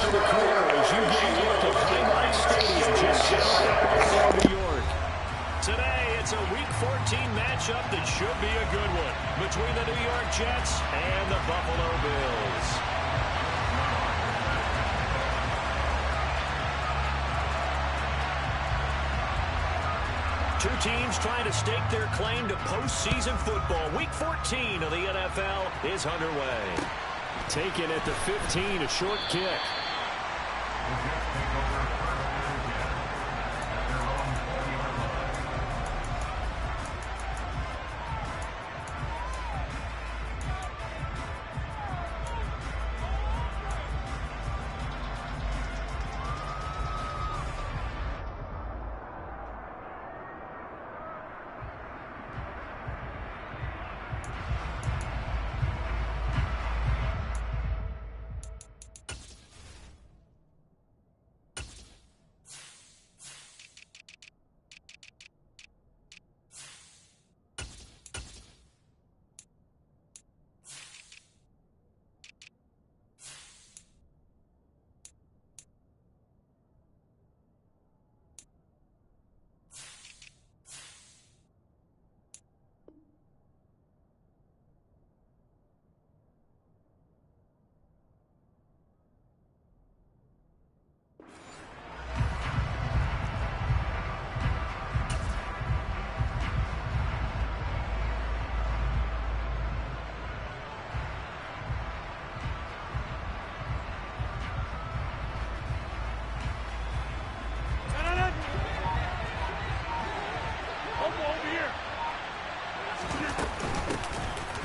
around the corner as you get a look at Highlight Stadium just south of Buffalo, New York. Today, it's a Week 14 matchup that should be a good one between the New York Jets and the Buffalo Bills. Two teams trying to stake their claim to postseason football. Week 14 of the NFL is underway. Taken at the 15, a short kick.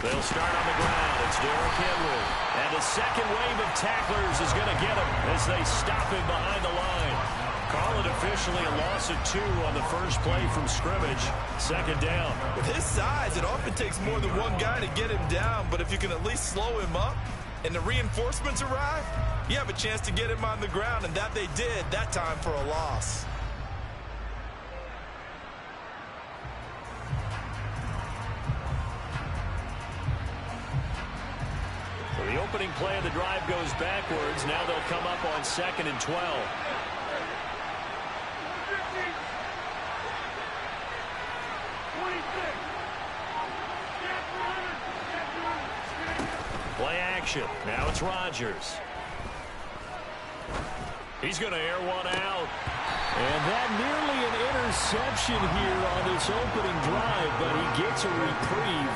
They'll start on the ground. It's Derrick Henry. And a second wave of tacklers is going to get him as they stop him behind the line. Call it officially a loss of 2 on the first play from scrimmage. Second down. With his size, it often takes more than one guy to get him down, but if you can at least slow him up and the reinforcements arrive, you have a chance to get him on the ground, and that they did that time for a loss. The opening play of the drive goes backwards. Now they'll come up on 2nd and 12. Play action. Now it's Rodgers. He's going to air one out. And that nearly an interception here on this opening drive, but he gets a reprieve.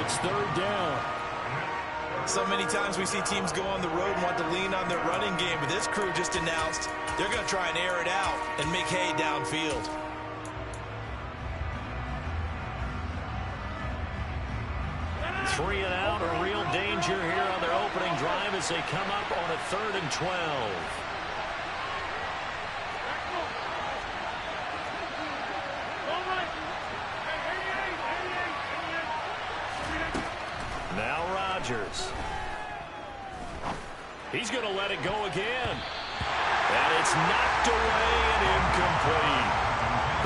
It's 3rd down. So many times we see teams go on the road and want to lean on their running game, but this crew just announced they're going to try and air it out and make hay downfield. Three and out, a real danger here on their opening drive as they come up on a 3rd and 12. Now Rodgers. He's going to let it go again. And it's knocked away and incomplete.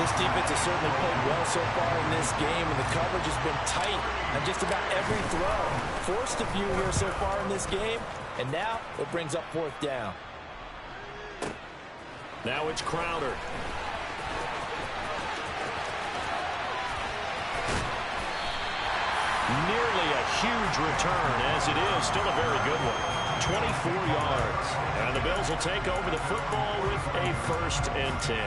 This defense has certainly played well so far in this game, and the coverage has been tight on just about every throw. Forced a few here so far in this game, and now it brings up 4th down. Now it's Crowder. Nearly a huge return, as it is still a very good one. 24 yards. And the Bills will take over the football with a 1st and 10.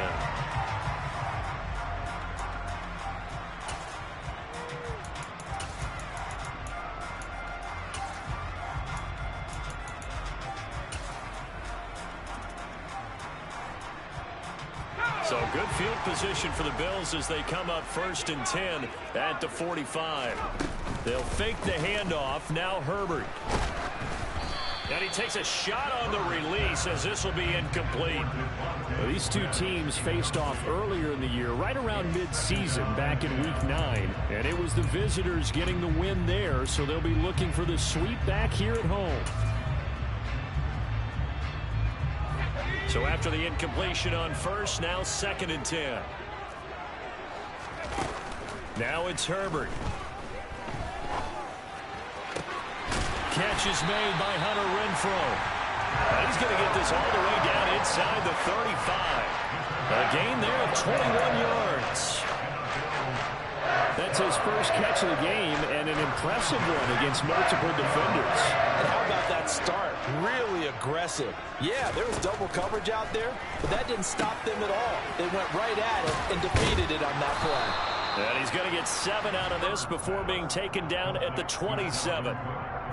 So good field position for the Bills as they come up 1st and 10 at the 45. They'll fake the handoff. Now Herbert. And he takes a shot on the release as this will be incomplete. Well, these two teams faced off earlier in the year, right around mid-season, back in Week 9. And it was the visitors getting the win there, so they'll be looking for the sweep back here at home. So after the incompletion on 1st, now 2nd and 10. Now it's Herbert. Catch is made by Hunter Renfrow. And he's going to get this all the way down inside the 35. A gain there of 21 yards. That's his first catch of the game, and an impressive one against multiple defenders. And how about that start? Really aggressive. Yeah, there was double coverage out there, but that didn't stop them at all. They went right at it and defeated it on that play. And he's going to get 7 out of this before being taken down at the 27.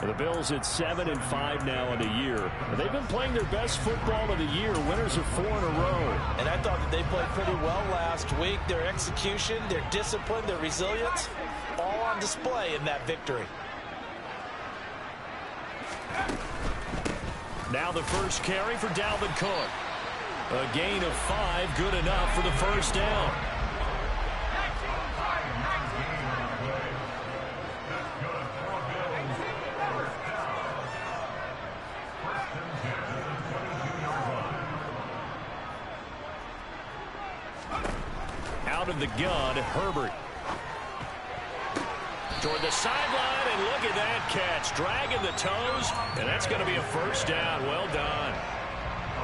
The Bills at 7-5 now in the year. They've been playing their best football of the year, winners of 4 in a row. And I thought that they played pretty well last week. Their execution, their discipline, their resilience, all on display in that victory. Now the first carry for Dalvin Cook. A gain of 5, good enough for the first down. Out of the gun, Herbert. Toward the sideline, and look at that catch. Dragging the toes, and that's going to be a first down. Well done.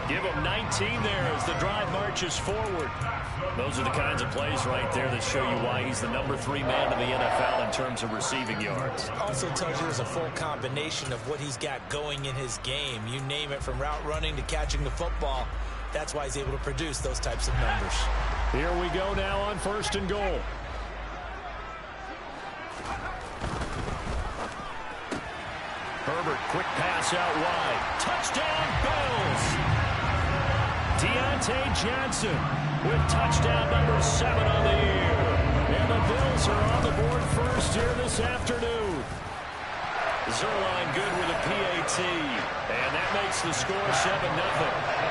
Give him 19 there as the drive marches forward. Those are the kinds of plays right there that show you why he's the number 3 man in the NFL in terms of receiving yards. Also tells you there's a full combination of what he's got going in his game. You name it, from route running to catching the football. That's why he's able to produce those types of numbers. Here we go now on 1st and goal. Herbert, quick pass out wide. Touchdown, Bills! Deontay Johnson with touchdown number 7 on the year. And the Bills are on the board first here this afternoon. Zerline good with a PAT. And that makes the score 7-0.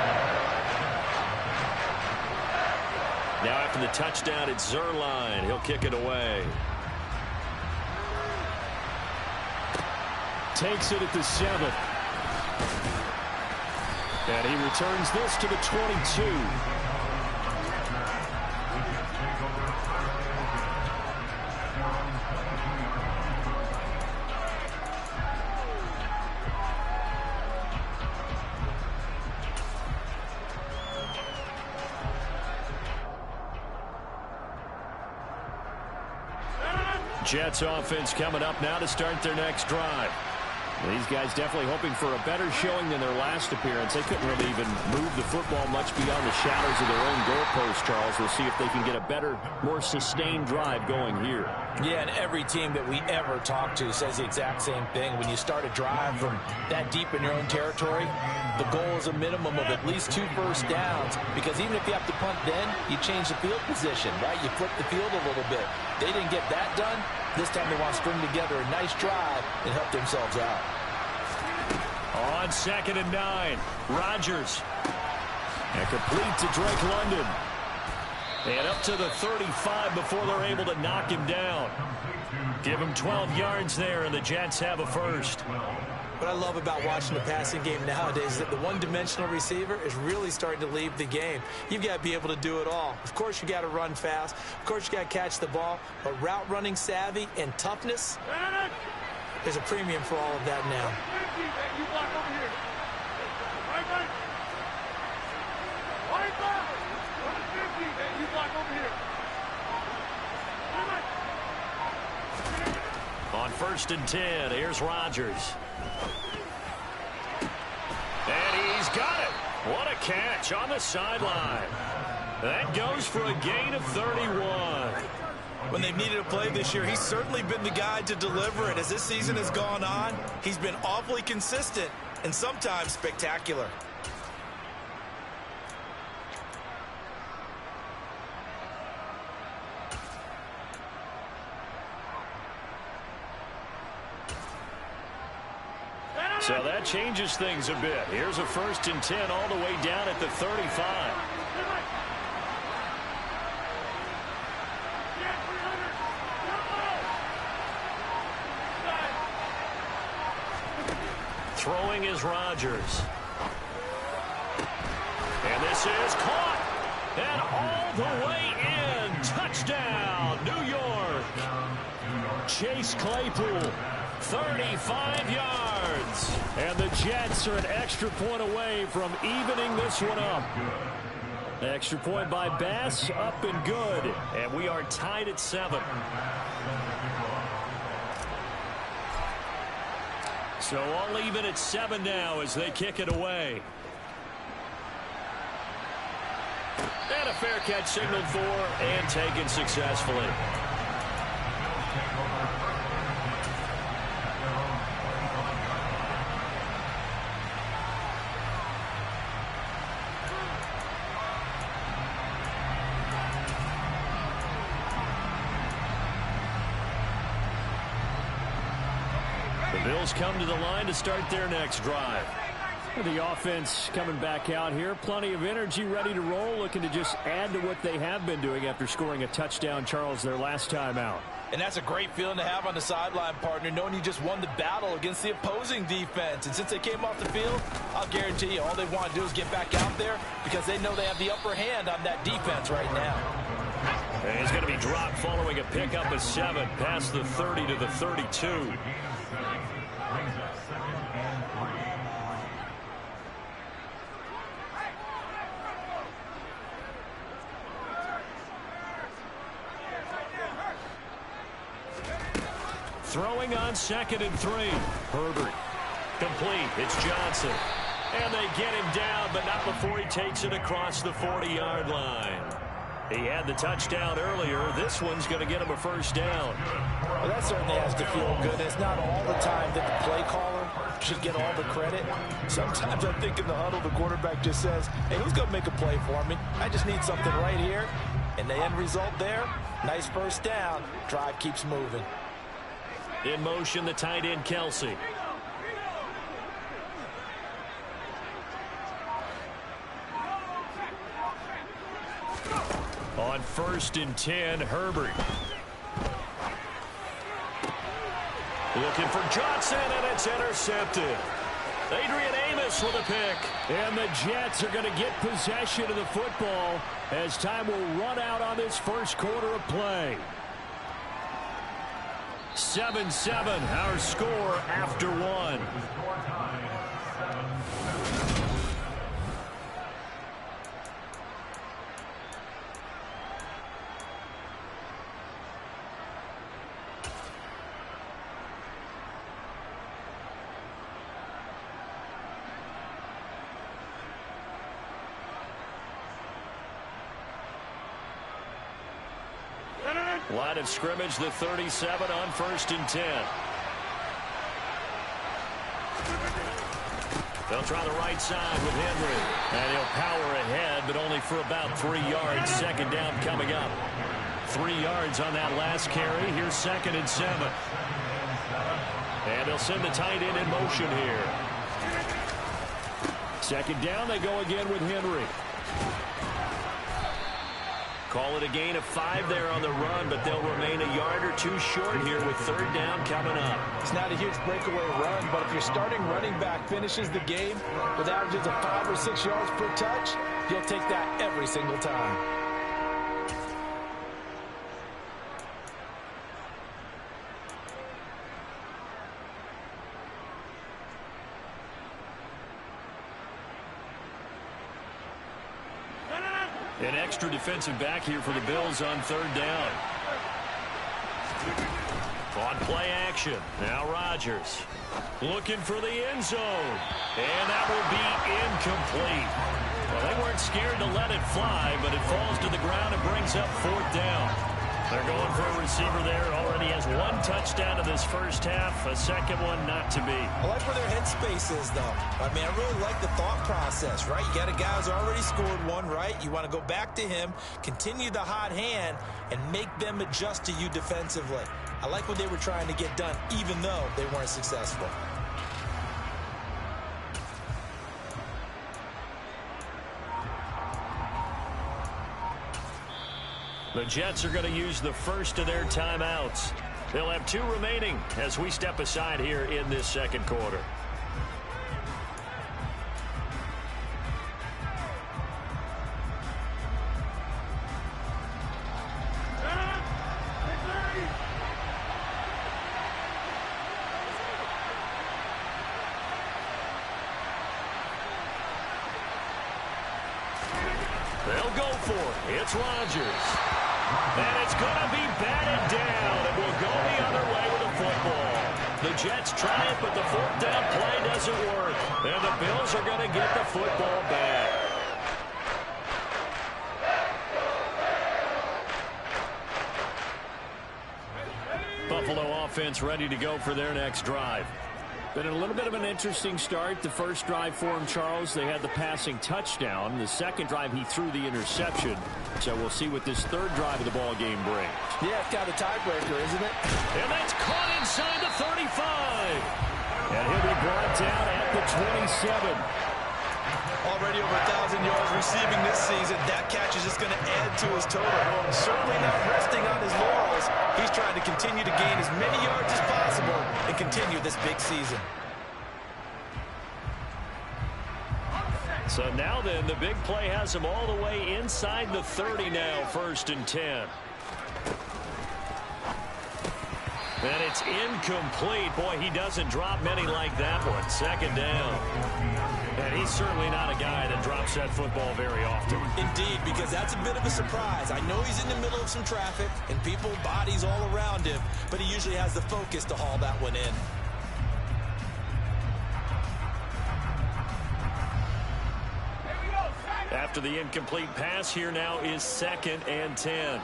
Now after the touchdown, it's Zerline. He'll kick it away. Takes it at the 7. And he returns this to the 22. Jets offense coming up now to start their next drive. These guys definitely hoping for a better showing than their last appearance. They couldn't really even move the football much beyond the shadows of their own goalpost, Charles. We'll see if they can get a better, more sustained drive going here. Yeah, and every team that we ever talk to says the exact same thing. When you start a drive from that deep in your own territory, the goal is a minimum of at least 2 first downs, because even if you have to punt then, you change the field position, right? You flip the field a little bit. They didn't get that done. This time they want to string together a nice drive and help themselves out. On 2nd and 9, Rodgers. And complete to Drake London. And up to the 35 before they're able to knock him down. Give him 12 yards there, and the Jets have a first. What I love about watching the passing game nowadays is that the one-dimensional receiver is really starting to leave the game. You've got to be able to do it all. Of course, you got to run fast. Of course, you got to catch the ball. But route running savvy and toughness, there's a premium for all of that now. On 1st and 10, here's Rodgers. And he's got it. What a catch on the sideline. That goes for a gain of 31. When they've needed a play this year, he's certainly been the guy to deliver it. As this season has gone on, he's been awfully consistent and sometimes spectacular. So that changes things a bit. Here's a 1st and 10 all the way down at the 35. Throwing is Rodgers. And this is caught. And all the way in. Touchdown, New York. Chase Claypool, 35 yards. And the Jets are an extra point away from evening this one up. Extra point by Bass, up and good. And we are tied at 7. So all even at 7 now as they kick it away. And a fair catch signaled for and taken successfully. The Bills come to the line to start their next drive. The offense coming back out here. Plenty of energy, ready to roll, looking to just add to what they have been doing after scoring a touchdown, Charles, their last time out. And that's a great feeling to have on the sideline, partner, knowing you just won the battle against the opposing defense. And since they came off the field, I'll guarantee you all they want to do is get back out there because they know they have the upper hand on that defense right now. And he's going to be dropped following a pickup of 7 past the 30 to the 32. Throwing on 2nd and 3. Herbert. Complete. It's Johnson. And they get him down, but not before he takes it across the 40-yard line. He had the touchdown earlier. This one's going to get him a first down. Well, that certainly has to feel good. It's not all the time that the play caller should get all the credit. Sometimes I think in the huddle, the quarterback just says, hey, who's going to make a play for me? I just need something right here. And the end result there, nice first down. Drive keeps moving. In motion, the tight end, Kelsey. On 1st and 10, Herbert. Looking for Johnson, and it's intercepted. Adrian Amos with a pick. And the Jets are going to get possession of the football as time will run out on this first quarter of play. 7-7, our score after 1. Line of scrimmage, the 37 on 1st and 10. They'll try the right side with Henry. And he'll power ahead, but only for about 3 yards. 2nd down coming up. 3 yards on that last carry. Here's 2nd and 7. And they'll send the tight end in motion here. 2nd down, they go again with Henry. Call it a gain of 5 there on the run, but they'll remain a yard or 2 short here with 3rd down coming up. It's not a huge breakaway run, but if your starting running back finishes the game with averages of 5 or 6 yards per touch, you'll take that every single time. An extra defensive back here for the Bills on 3rd down. On play action. Now Rodgers looking for the end zone. And that will be incomplete. Well, they weren't scared to let it fly, but it falls to the ground and brings up 4th down. They're going for a receiver there. Already has 1 touchdown in this first half. A 2nd one not to be. I like where their headspace is, though. I mean, I really like the thought process, right? You got a guy who's already scored 1, right? You want to go back to him, continue the hot hand, and make them adjust to you defensively. I like what they were trying to get done, even though they weren't successful. The Jets are going to use the first of their timeouts. They'll have 2 remaining as we step aside here in this 2nd quarter. They'll go for it. It's Rodgers. And it's going to be batted down. It will go the other way with a football. The Jets try it, but the fourth down play doesn't work. And the Bills are going to get the football back. Buffalo offense ready to go for their next drive. Been a little bit of an interesting start. The first drive for him, Charles, they had the passing touchdown. The second drive, he threw the interception. So we'll see what this third drive of the ball game brings. Yeah, it's kind of a tiebreaker, isn't it? And that's caught inside the 35. And he'll be brought down at the 27. Already over 1,000 yards receiving this season. That catch is just going to add to his total. Certainly not resting on his laurels. He's trying to continue to gain as many yards as possible and continue this big season. So now then, the big play has him all the way inside the 30 now, 1st and 10. And it's incomplete. Boy, he doesn't drop many like that one. 2nd down. And he's certainly not a guy that drops that football very often. Indeed, because that's a bit of a surprise. I know he's in the middle of some traffic and people, bodies all around him, but he usually has the focus to haul that one in. After the incomplete pass, here now is 2nd and 10.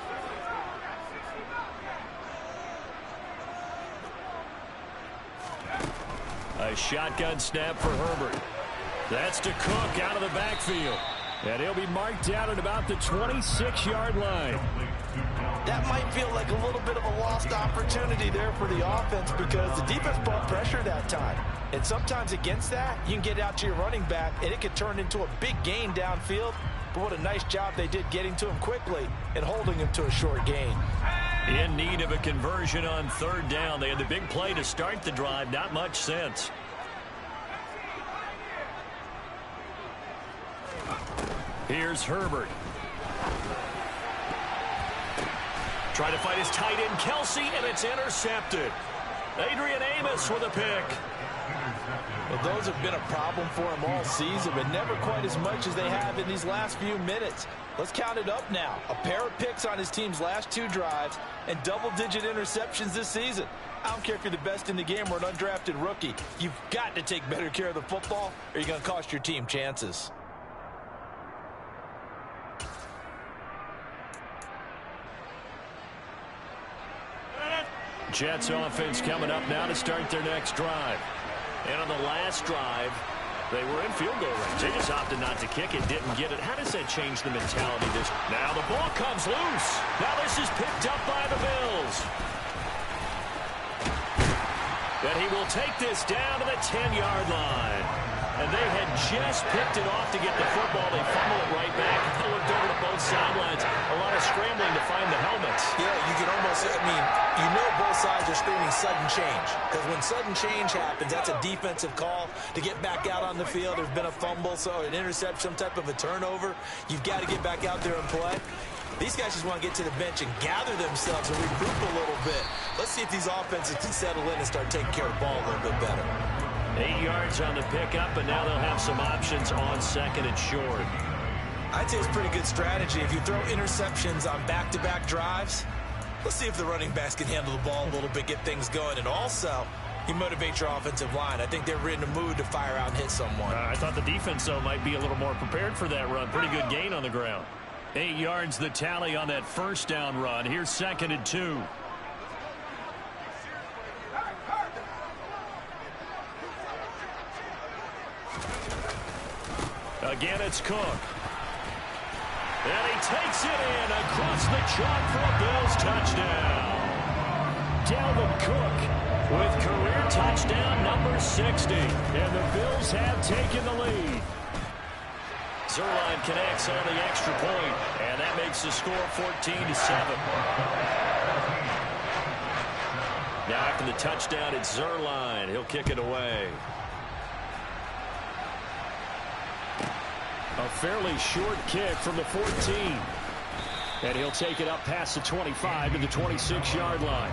A shotgun snap for Herbert. That's to Cook out of the backfield. And he'll be marked down at about the 26-yard line. That might feel like a little bit of a lost opportunity there for the offense because the defense brought pressure that time. And sometimes against that, you can get out to your running back, and it could turn into a big gain downfield. But what a nice job they did getting to him quickly and holding him to a short gain. In need of a conversion on 3rd down. They had the big play to start the drive. Not much sense. Here's Herbert. Trying to fight his tight end, Kelsey, and it's intercepted. Adrian Amos with a pick. Well, those have been a problem for him all season, but never quite as much as they have in these last few minutes. Let's count it up now. A pair of picks on his team's last 2 drives and double-digit interceptions this season. I don't care if you're the best in the game or an undrafted rookie. You've got to take better care of the football or you're going to cost your team chances. Jets offense coming up now to start their next drive. And on the last drive, they were in field goal range. They just opted not to kick it, didn't get it. How does that change the mentality? Now the ball comes loose. Now this is picked up by the Bills. And he will take this down to the 10-yard line. And they had just picked it off to get the football. They fumble it right back. They looked over to both sidelines. A lot of scrambling to find the helmets. Yeah, you can almost, you know both sides are screaming sudden change. Because when sudden change happens, that's a defensive call to get back out on the field. There's been a fumble, so an interception, some type of a turnover. You've got to get back out there and play. These guys just want to get to the bench and gather themselves and regroup a little bit. Let's see if these offenses can settle in and start taking care of the ball a little bit better. 8 yards on the pickup, and now they'll have some options on 2nd and short. I'd say it's pretty good strategy. If you throw interceptions on back-to-back drives, let's see if the running backs can handle the ball a little bit, get things going. And also, you motivate your offensive line. I think they're in the mood to fire out and hit someone. I thought the defense, though, might be a little more prepared for that run. Pretty good gain on the ground. 8 yards the tally on that 1st down run. Here's 2nd and 2. Again, it's Cook. And he takes it in across the chalk for a Bills touchdown. Dalvin Cook with career touchdown number 60. And the Bills have taken the lead. Zerline connects on the extra point, and that makes the score 14-7. Now after the touchdown, it's Zerline. He'll kick it away. A fairly short kick from the 14. And he'll take it up past the 25 to the 26-yard line.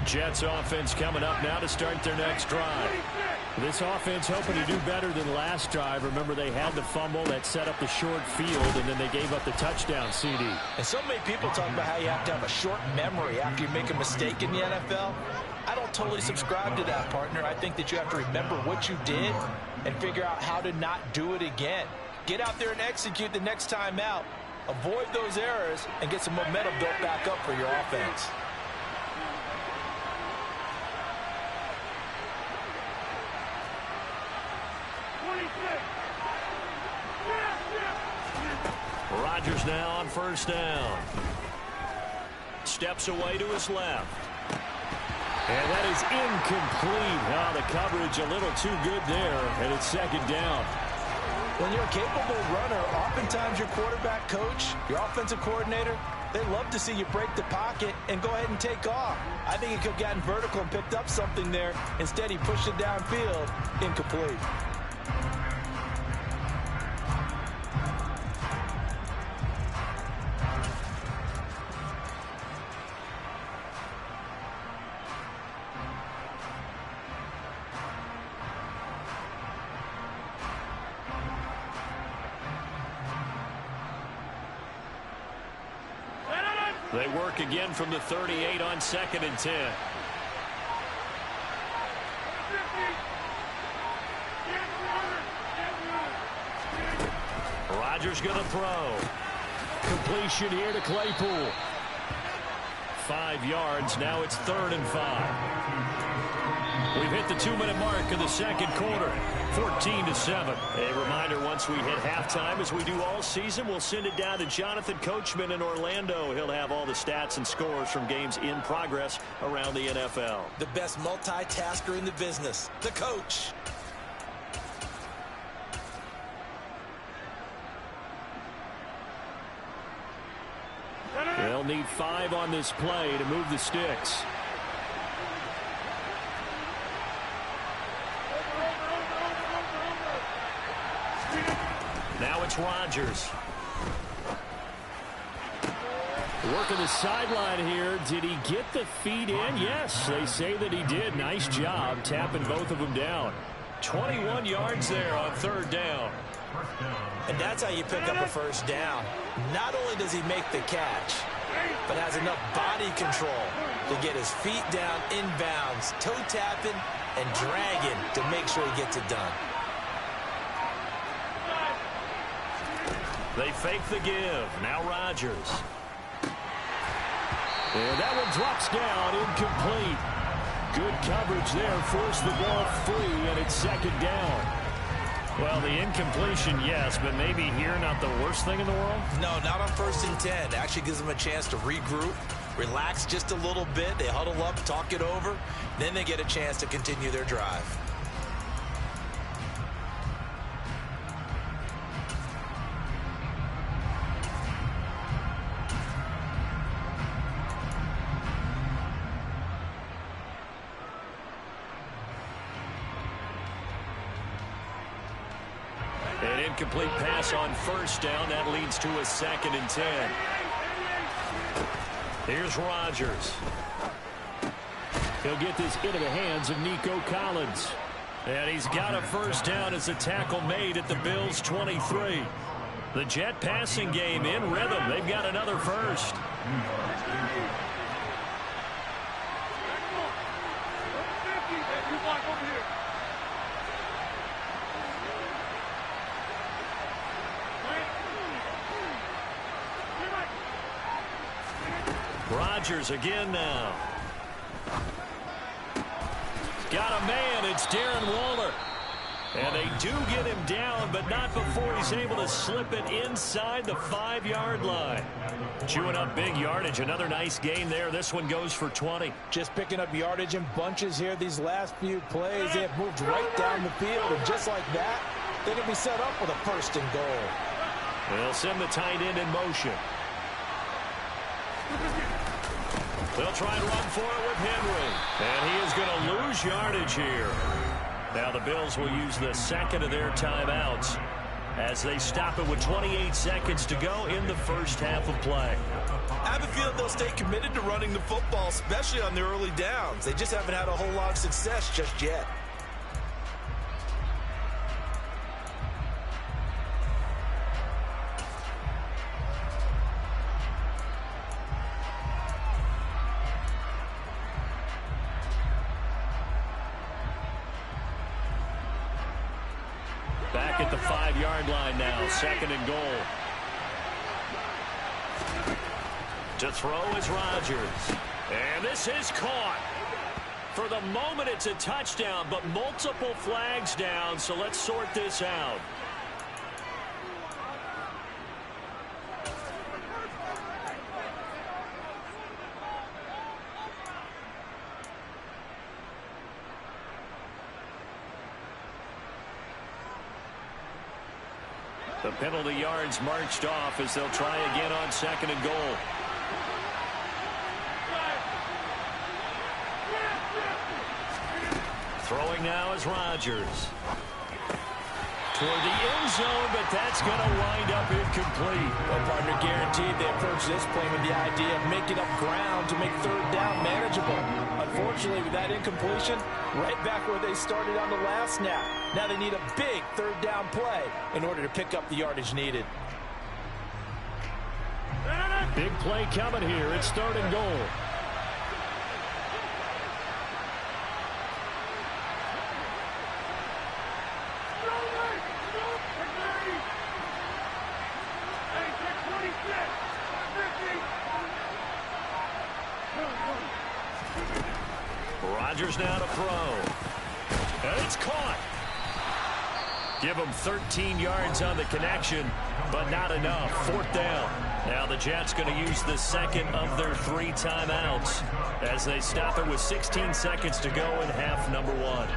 Jets offense coming up now to start their next drive. This offense hoping to do better than last drive. Remember, they had the fumble that set up the short field, and then they gave up the touchdown CD. And so many people talk about how you have to have a short memory after you make a mistake in the NFL. I don't totally subscribe to that, partner. I think that you have to remember what you did and figure out how to not do it again. Get out there and execute the next time out. Avoid those errors and get some momentum built back up for your offense. Rodgers now on first down. Steps away to his left. And that is incomplete. Oh, the coverage a little too good there, and it's second down. When you're a capable runner, oftentimes your quarterback coach, your offensive coordinator, they love to see you break the pocket and go ahead and take off. I think he could have gotten vertical and picked up something there. Instead, he pushed it downfield. Incomplete. They work again from the 38 on 2nd and 10. Rodgers going to throw. Completion here to Claypool. 5 yards. Now it's 3rd and 5. We've hit the 2-minute mark of the second quarter. 14-7. A reminder, once we hit halftime, as we do all season, we'll send it down to Jonathan Coachman in Orlando. He'll have all the stats and scores from games in progress around the NFL. The best multitasker in the business, the coach. They'll need 5 on this play to move the sticks. Now it's Rodgers. Working the sideline here. Did he get the feet in? Yes, they say that he did. Nice job tapping both of them down. 21 yards there on 3rd down. And that's how you pick up a first down. Not only does he make the catch, but has enough body control to get his feet down inbounds, toe tapping and dragging to make sure he gets it done. They fake the give. Now Rodgers. And that one drops down, incomplete. Good coverage there, forced the ball free, and it's 2nd down. Well, the incompletion, yes, but maybe here not the worst thing in the world? No, not on 1st and 10. Actually gives them a chance to regroup, relax just a little bit. They huddle up, talk it over. Then they get a chance to continue their drive. An incomplete pass on 1st down. That leads to a 2nd and 10. Here's Rodgers. He'll get this into the hands of Nico Collins. And he's got a 1st down as the tackle made at the Bills' 23. The Jet passing game in rhythm. They've got another 1st. Rodgers again now. Got a man. It's Darren Waller. And they do get him down, but not before he's able to slip it inside the 5-yard line. Chewing up big yardage. Another nice gain there. This one goes for 20. Just picking up yardage in bunches here. These last few plays, they have moved right down the field. And just like that, they can be set up with a 1st and goal. They'll send the tight end in motion. They'll try and run for it with Henry. And he is going to lose yardage here. Now the Bills will use the 2nd of their timeouts. as they stop it with 28 seconds to go in the first half of play. I have a feeling they'll stay committed to running the football, especially on the early downs. They just haven't had a whole lot of success just yet. Back at the 5-yard line now, second and goal. To throw is Rodgers. And this is caught. For the moment, it's a touchdown, but multiple flags down, so let's sort this out. The penalty yards marched off as they'll try again on second and goal. Throwing now is Rodgers. Toward the end zone, but that's going to wind up incomplete. Well, partner, guaranteed they approach this play with the idea of making up ground to make third down manageable. Unfortunately, with that incompletion, right back where they started on the last snap. Now they need a big third down play in order to pick up the yardage needed. Big play coming here. It's third and goal. Rodgers now to throw. And it's caught. Give them 13 yards on the connection, but not enough. Fourth down. Now the Jets going to use the second of their 3 timeouts as they stop it with 16 seconds to go in half number 1.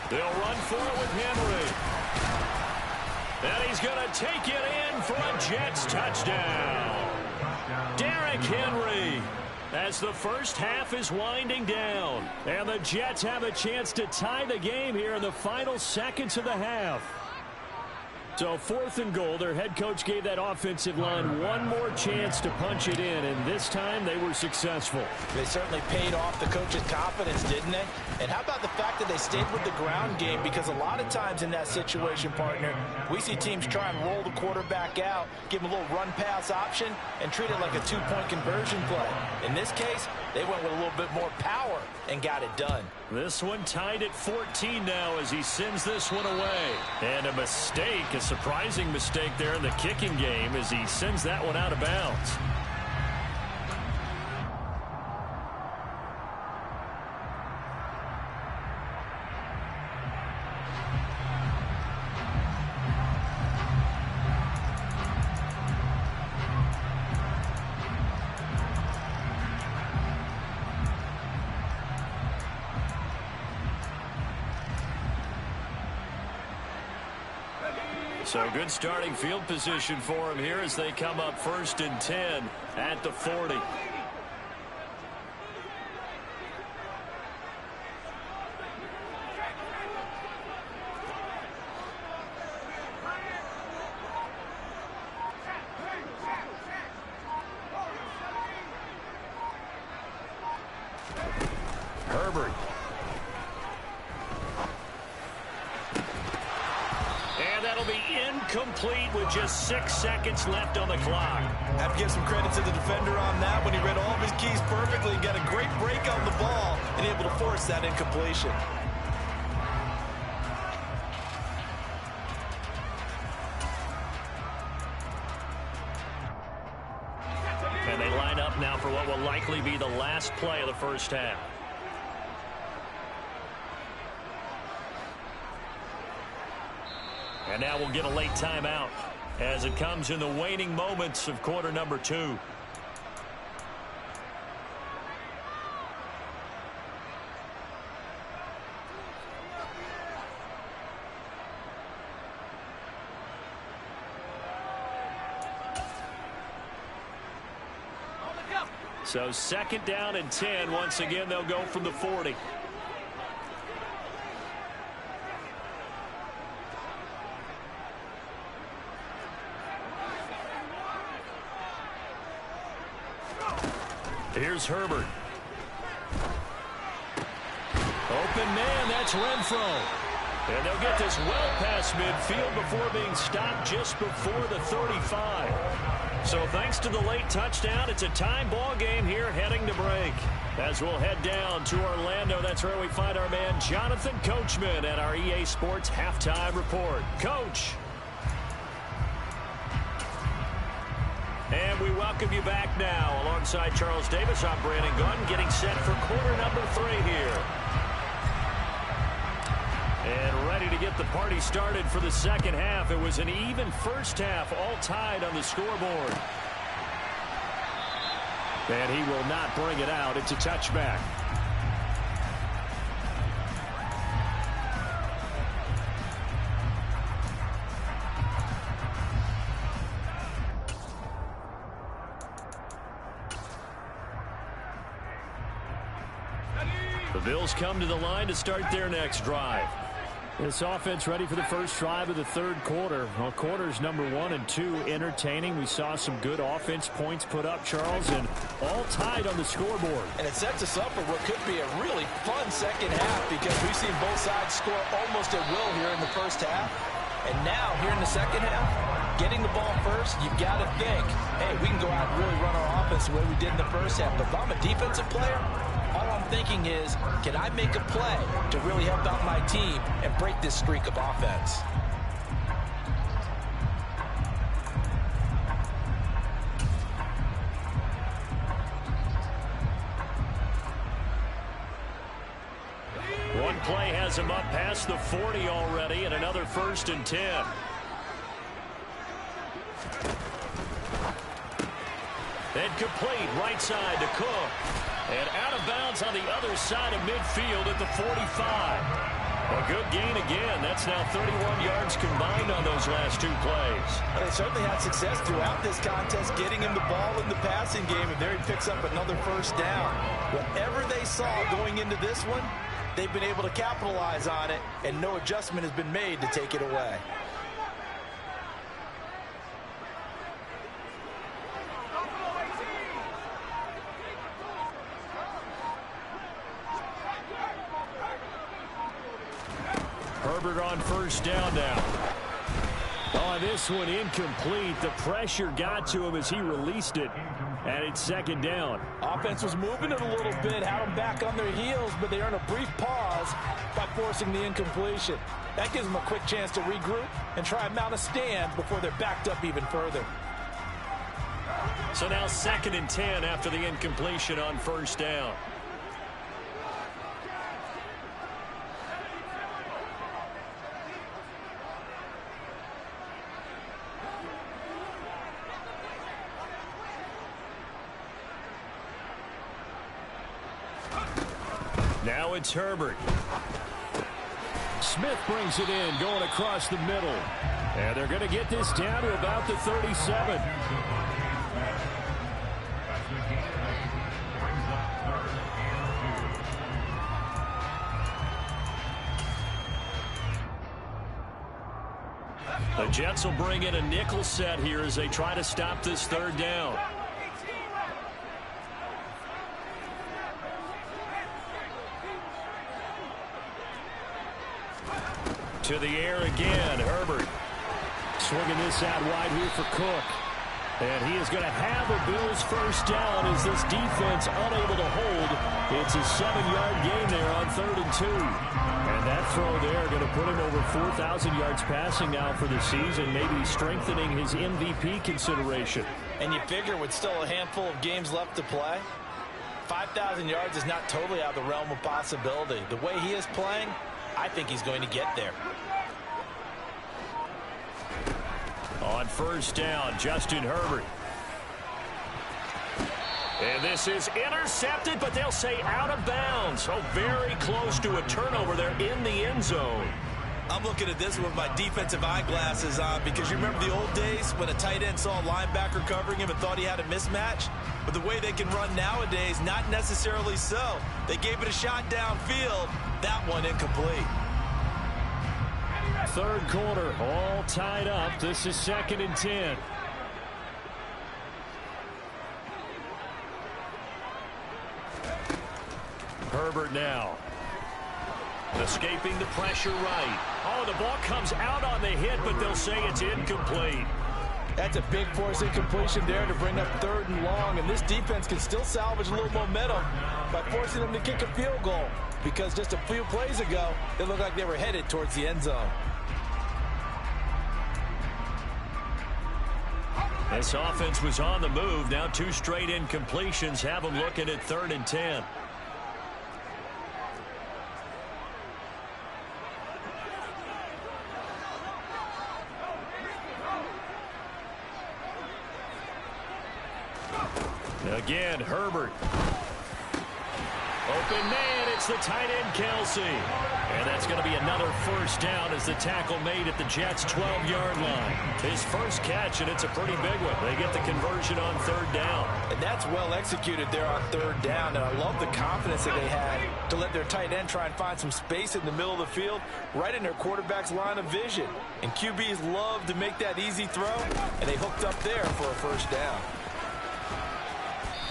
They'll run for it with Henry. And he's going to take it in for a Jets touchdown. Derrick Henry, as the first half is winding down. And the Jets have a chance to tie the game here in the final seconds of the half. So fourth and goal, their head coach gave that offensive line one more chance to punch it in, and this time they were successful. They certainly paid off the coach's confidence, didn't they? And how about the fact that they stayed with the ground game? Because a lot of times in that situation, partner, we see teams try and roll the quarterback out, give him a little run-pass option, and treat it like a two-point conversion play. In this case, they went with a little bit more power and got it done. This one tied at 14 now as he sends this one away. And a mistake, a surprising mistake there in the kicking game as he sends that one out of bounds. So good starting field position for him here as they come up 1st and 10 at the 40. Herbert. Incomplete with just 6 seconds left on the clock. I have to give some credit to the defender on that when he read all of his keys perfectly and got a great break on the ball and able to force that incompletion. And they line up now for what will likely be the last play of the first half. And now we'll get a late timeout as it comes in the waning moments of quarter number 2. So 2nd down and 10. Once again, they'll go from the 40. Here's Herbert. Open man, that's Renfro. And they'll get this well past midfield before being stopped just before the 35. So thanks to the late touchdown, it's a time ball game here heading to break. As we'll head down to Orlando, that's where we find our man Jonathan Coachman at our EA Sports Halftime Report. Coach. And we welcome you back now. Alongside Charles Davis, I'm Brandon Gunn, getting set for quarter number 3 here. And ready to get the party started for the second half. It was an even first half, all tied on the scoreboard. And he will not bring it out. It's a touchback. The Bills come to the line to start their next drive. This offense ready for the first drive of the 3rd quarter. Well, quarters number 1 and 2 entertaining. We saw some good offense points put up, Charles, and all tied on the scoreboard. And it sets us up for what could be a really fun second half because we've seen both sides score almost at will here in the first half. And now, here in the second half, getting the ball first, you've got to think, hey, we can go out and really run our offense the way we did in the first half. But if I'm a defensive player, all I'm thinking is, can I make a play to really help out my team and break this streak of offense? One play has him up past the 40 already, and another 1st and 10. And complete right side to Cook. And out of bounds on the other side of midfield at the 45. A good gain again. That's now 31 yards combined on those last 2 plays. Well, they certainly had success throughout this contest getting him the ball in the passing game, and there he picks up another 1st down. Whatever they saw going into this one, they've been able to capitalize on it, and no adjustment has been made to take it away. Herbert on 1st down now. Oh, this one incomplete. The pressure got to him as he released it, and it's 2nd down. Offense was moving it a little bit, had them back on their heels, but they earned a brief pause by forcing the incompletion. That gives them a quick chance to regroup and try and mount a stand before they're backed up even further. So now 2nd and 10 after the incompletion on 1st down. Now it's Herbert. Smith brings it in, going across the middle. And they're going to get this down to about the 37. The Jets will bring in a nickel set here as they try to stop this 3rd down. To the air again, Herbert. Swinging this out wide here for Cook. And he is going to have a Bills 1st down as this defense unable to hold. It's a 7-yard gain there on 3rd and 2. And that throw there going to put him over 4,000 yards passing now for the season, maybe strengthening his MVP consideration. And you figure with still a handful of games left to play, 5,000 yards is not totally out of the realm of possibility. The way he is playing, I think he's going to get there. On first down, Justin Herbert. And this is intercepted, but they'll say out of bounds. Oh, very close to a turnover there in the end zone. I'm looking at this with my defensive eyeglasses on because you remember the old days when a tight end saw a linebacker covering him and thought he had a mismatch? But the way they can run nowadays, not necessarily so. They gave it a shot downfield. That one incomplete. Third quarter, all tied up. This is 2nd and 10. Herbert now. Escaping the pressure right. Oh, the ball comes out on the hit, but they'll say it's incomplete. That's a big force incompletion there to bring up 3rd and long, and this defense can still salvage a little momentum by forcing them to kick a field goal, because just a few plays ago, it looked like they were headed towards the end zone. This offense was on the move. Now 2 straight incompletions have them looking at 3rd and 10. Again, Herbert. Open man, it's the tight end, Kelsey. And that's going to be another first down as the tackle made at the Jets' 12-yard line. His first catch, and it's a pretty big one. They get the conversion on 3rd down. And that's well executed there on 3rd down, and I love the confidence that they had to let their tight end try and find some space in the middle of the field, right in their quarterback's line of vision. And QBs love to make that easy throw, and they hooked up there for a first down.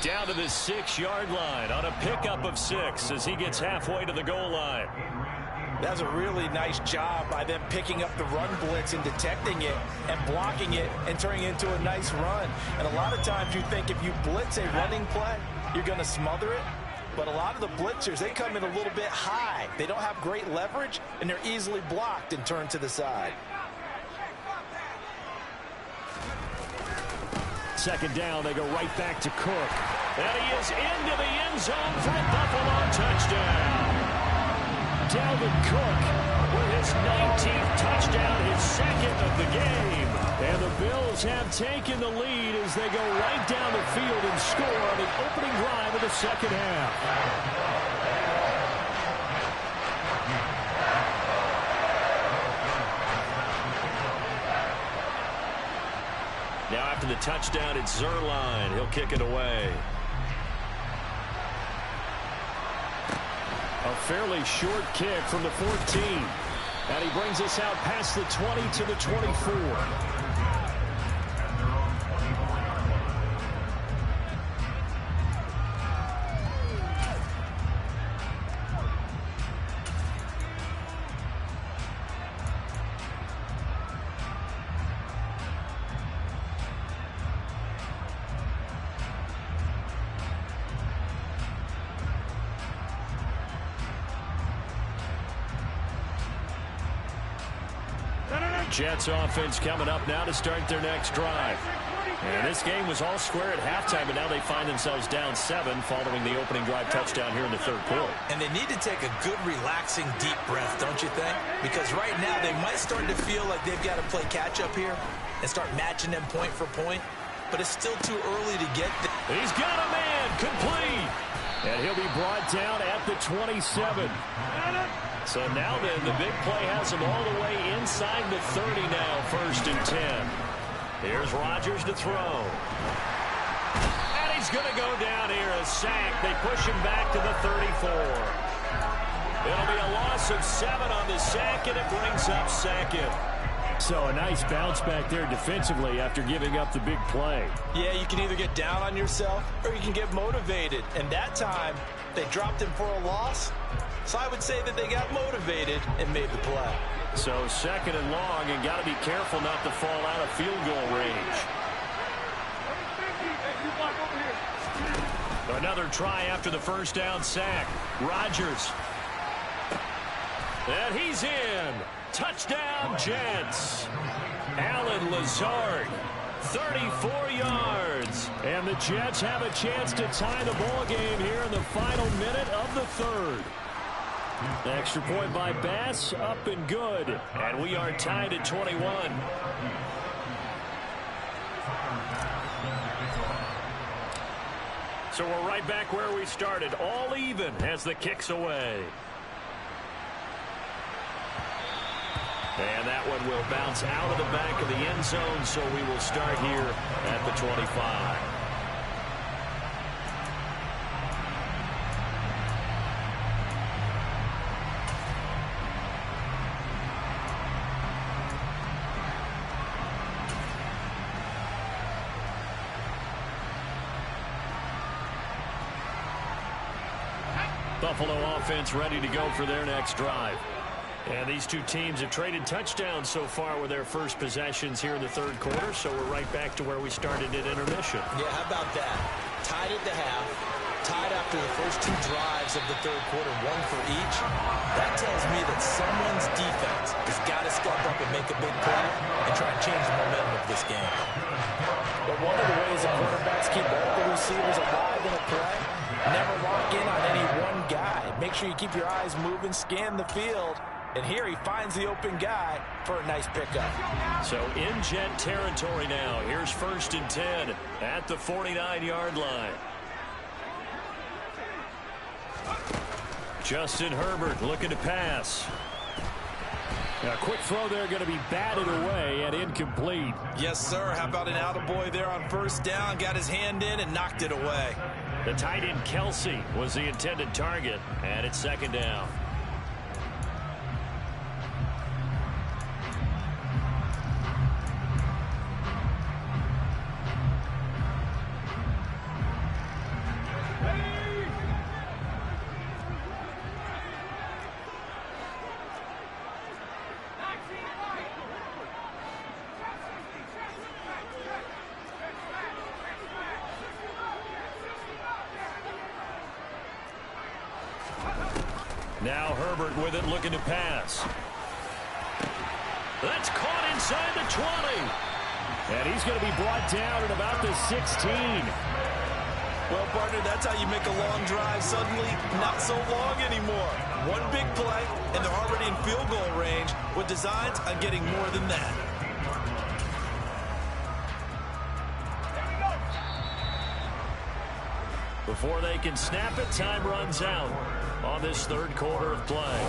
Down to the 6-yard line on a pickup of 6 as he gets halfway to the goal line. That's a really nice job by them picking up the run blitz and detecting it and blocking it and turning it into a nice run. And a lot of times you think if you blitz a running play, you're going to smother it. But a lot of the blitzers, they come in a little bit high. They don't have great leverage, and they're easily blocked and turned to the side. 2nd down, they go right back to Cook. And he is into the end zone for a Buffalo touchdown. Dalvin Cook with his 19th touchdown, his 2nd of the game. And the Bills have taken the lead as they go right down the field and score on the opening drive of the 2nd half. Now after the touchdown, it's Zerline. He'll kick it away. A fairly short kick from the 14. And he brings us out past the 20 to the 24. Jets offense coming up now to start their next drive. And this game was all square at halftime, but now they find themselves down 7 following the opening drive touchdown here in the 3rd quarter. And they need to take a good, relaxing, deep breath, don't you think? Because right now they might start to feel like they've got to play catch-up here and start matching them point for point. But it's still too early to get there. He's got a man, complete. And he'll be brought down at the 27. So now then, the big play has him all the way inside the 30 now, 1st and 10. Here's Rodgers to throw. And he's going to go down here, a sack. They push him back to the 34. It'll be a loss of 7 on the sack, and it brings up 2nd. So a nice bounce back there defensively after giving up the big play. Yeah, you can either get down on yourself or you can get motivated. And that time, they dropped him for a loss. So I would say that they got motivated and made the play. So 2nd and long, and got to be careful not to fall out of field goal range. Another try after the first down sack. Rodgers. And he's in. Touchdown, Jets. Allen Lazard, 34 yards. And the Jets have a chance to tie the ball game here in the final minute of the 3rd. Extra point by Bass, up and good. And we are tied at 21. So we're right back where we started, all even as the kick's away. And that one will bounce out of the back of the end zone, so we will start here at the 25. Buffalo offense ready to go for their next drive. And these two teams have traded touchdowns so far with their first possessions here in the third quarter, so we're right back to where we started at intermission. Yeah, how about that? Tied at the half, tied after the first two drives of the third quarter, one for each. That tells me that someone's defense has got to step up and make a big play and try and change the momentum of this game. But one of the ways the quarterbacks keep all the receivers alive in a play, never lock in on any one guy. Make sure you keep your eyes moving, scan the field. And here he finds the open guy for a nice pickup. So in Jet territory now. Here's 1st and 10 at the 49-yard line. Justin Herbert looking to pass. A quick throw there going to be batted away and incomplete. Yes, sir. How about an attaboy there on first down? Got his hand in and knocked it away. The tight end Kelsey was the intended target, and it's 2nd down. Now Herbert with it, looking to pass. That's caught inside the 20. And he's going to be brought down at about the 16. Well, partner, that's how you make a long drive suddenly not so long anymore. One big play, and they're already in field goal range with designs on getting more than that. Before they can snap it, time runs out on this third quarter of play.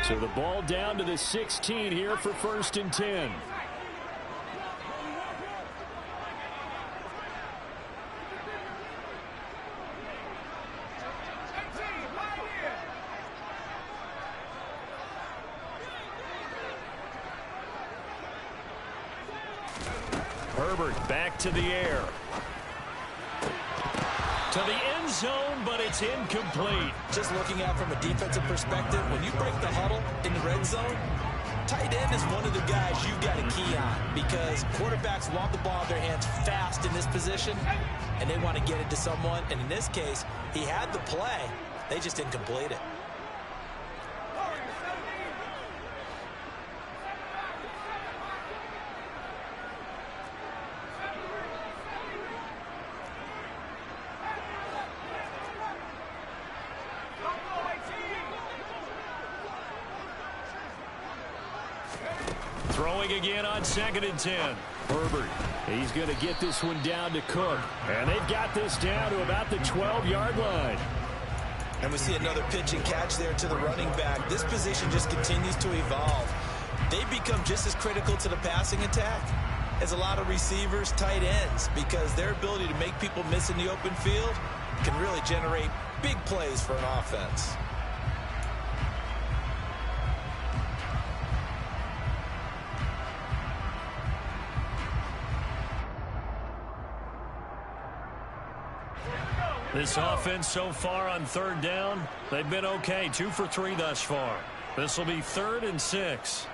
So the ball down to the 16 here for 1st and 10. Herbert back to the air. To the end zone, but it's incomplete. Just looking at from a defensive perspective, when you break the huddle in the red zone, tight end is one of the guys you've got to key on because quarterbacks want the ball in their hands fast in this position, and they want to get it to someone. And in this case, he had the play. They just didn't complete it. Throwing again on 2nd and 10. Herbert, he's going to get this one down to Cook. And they've got this down to about the 12-yard line. And we see another pitch and catch there to the running back. This position just continues to evolve. They become just as critical to the passing attack as a lot of receivers, tight ends, because their ability to make people miss in the open field can really generate big plays for an offense. This offense so far on 3rd down, they've been okay. 2 for 3 thus far. This will be 3rd and 6.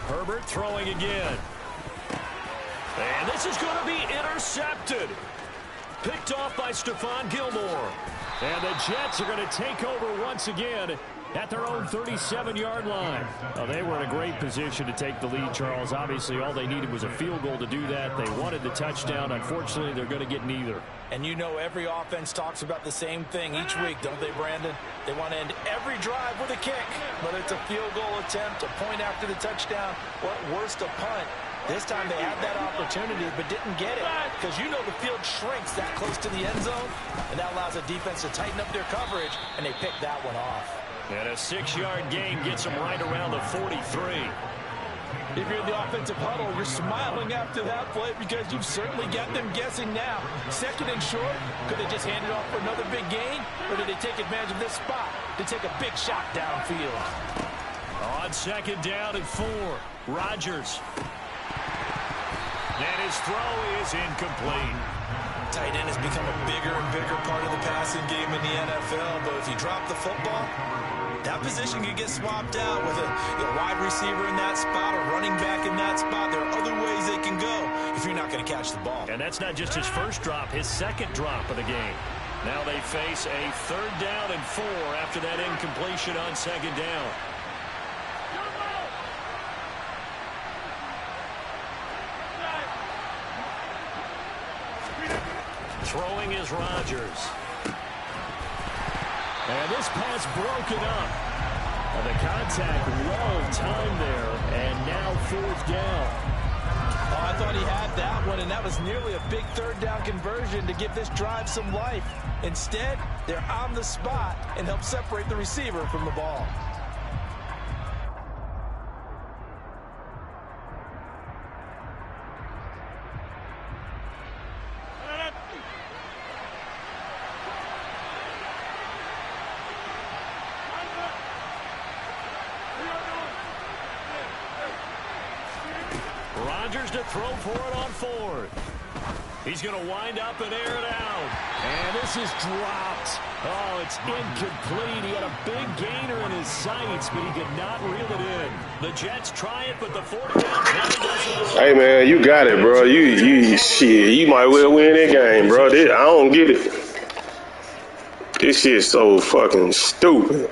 Herbert throwing again. And this is going to be intercepted. Picked off by Stephon Gilmore. And the Jets are going to take over once again at their own 37-yard line. Well, they were in a great position to take the lead, Charles. Obviously, all they needed was a field goal to do that. They wanted the touchdown. Unfortunately, they're going to get neither. And you know every offense talks about the same thing each week, don't they, Brandon? They want to end every drive with a kick, whether it's a field goal attempt, a point after the touchdown, or at worst a punt. This time they had that opportunity but didn't get it because you know the field shrinks that close to the end zone, and that allows the defense to tighten up their coverage, and they picked that one off. And a 6-yard gain gets them right around the 43. If you're in the offensive huddle, you're smiling after that play because you've certainly got them guessing now. Second and short, could they just hand it off for another big gain, or did they take advantage of this spot to take a big shot downfield? On second down and 4, Rodgers. And his throw is incomplete. Tight end has become a bigger and bigger part of the passing game in the NFL, but if you drop the football, that position can get swapped out with a wide receiver in that spot, a running back in that spot. There are other ways they can go if you're not going to catch the ball. And that's not just his first drop, his second drop of the game. Now they face a 3rd down and 4 after that incompletion on second down. Throwing is Rodgers. And this pass broken up. And the contact well timed there. And now 4th down. Oh, I thought he had that one, and that was nearly a big 3rd down conversion to give this drive some life. Instead, they're on the spot and help separate the receiver from the ball. Rodgers to throw for it on 4th. He's going to wind up and air it out. And this is dropped. Oh, it's incomplete. He had a big gainer in his sights, but he could not reel it in. The Jets try it, but the 4th down play doesn't. Hey man, you got it, bro. You shit. You might well win that game, bro. I don't get it. This shit's so fucking stupid.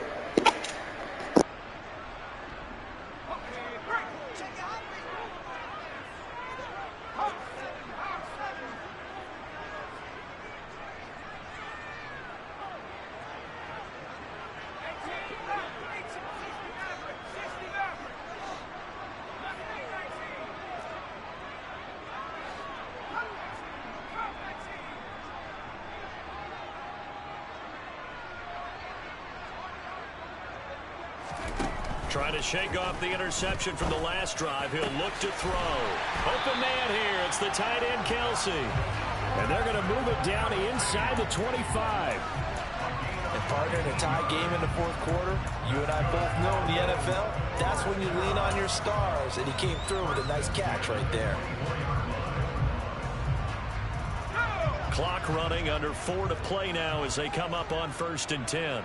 Trying to shake off the interception from the last drive. He'll look to throw. Open man here. It's the tight end, Kelsey. And they're going to move it down inside the 25. And partner, in a tie game in the 4th quarter, you and I both know in the NFL, that's when you lean on your stars. And he came through with a nice catch right there. Clock running, under 4 to play now as they come up on 1st and 10.